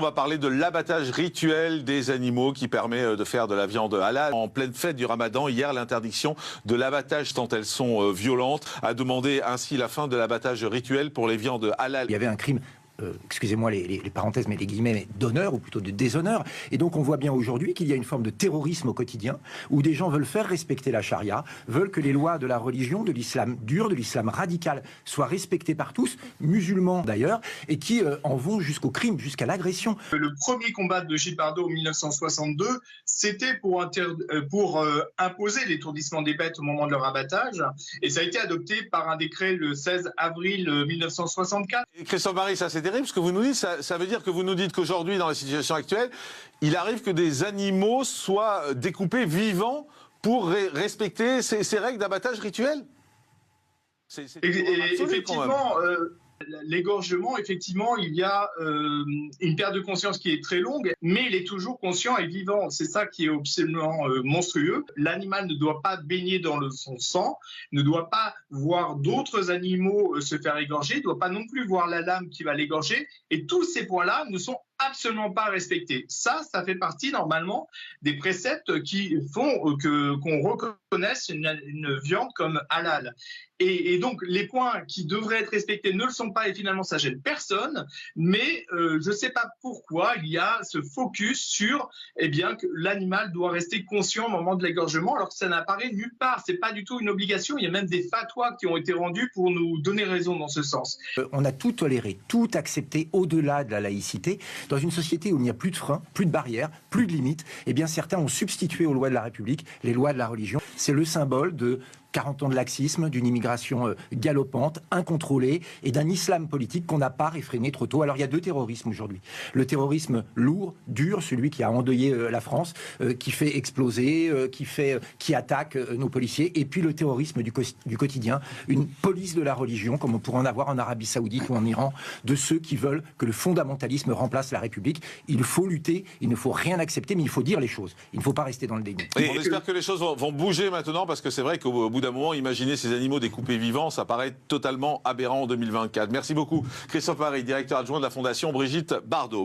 On va parler de l'abattage rituel des animaux qui permet de faire de la viande halal. En pleine fête du Ramadan, hier, l'interdiction de l'abattage tant elles sont violentes a demandé ainsi la fin de l'abattage rituel pour les viandes halal. Il y avait un crime, excusez-moi les parenthèses, mais les guillemets, mais d'honneur, ou plutôt de déshonneur. Et donc on voit bien aujourd'hui qu'il y a une forme de terrorisme au quotidien, où des gens veulent faire respecter la charia, veulent que les lois de la religion, de l'islam dur, de l'islam radical, soient respectées par tous, musulmans d'ailleurs, et qui en vont jusqu'au crime, jusqu'à l'agression. Le premier combat de Gilles Bardot en 1962, c'était pour imposer l'étourdissement des bêtes au moment de leur abattage, et ça a été adopté par un décret le 16 avril 1964. Et Christophe Marie, ça c'est terrible ce que vous nous dites, ça veut dire que vous nous dites qu'aujourd'hui, dans la situation actuelle, il arrive que des animaux soient découpés vivants pour respecter ces règles d'abattage rituel. Effectivement, l'égorgement, effectivement, il y a une perte de conscience qui est très longue, mais il est toujours conscient et vivant. C'est ça qui est absolument monstrueux. L'animal ne doit pas baigner dans son sang, ne doit pas voir d'autres animaux se faire égorger, ne doit pas non plus voir la lame qui va l'égorger. Et tous ces points-là ne sont absolument pas respectés. Ça fait partie normalement des préceptes qui font qu'on reconnaisse une viande comme halal. Et donc les points qui devraient être respectés ne le sont pas et finalement ça gêne personne. Mais je ne sais pas pourquoi il y a ce focus sur que l'animal doit rester conscient au moment de l'égorgement alors que ça n'apparaît nulle part. C'est pas du tout une obligation. Il y a même des fatwas qui ont été rendus pour nous donner raison dans ce sens. On a tout toléré, tout accepté au-delà de la laïcité. Dans une société où il n'y a plus de freins, plus de barrières, plus de limites, eh bien certains ont substitué aux lois de la République les lois de la religion. C'est le symbole de 40 ans de laxisme, d'une immigration galopante, incontrôlée, et d'un islam politique qu'on n'a pas réfréné trop tôt. Alors il y a deux terrorismes aujourd'hui. Le terrorisme lourd, dur, celui qui a endeuillé la France, qui fait exploser, qui attaque nos policiers, et puis le terrorisme du quotidien, une police de la religion, comme on pourrait en avoir en Arabie Saoudite ou en Iran, de ceux qui veulent que le fondamentalisme remplace la République. Il faut lutter, il ne faut rien accepter, mais il faut dire les choses. Il ne faut pas rester dans le déni. Et on espère que les choses vont bouger maintenant, parce que c'est vrai qu'au bout d'un moment, imaginer ces animaux découpés vivants, ça paraît totalement aberrant en 2024. Merci beaucoup, Christophe Marie, directeur adjoint de la Fondation Brigitte Bardot.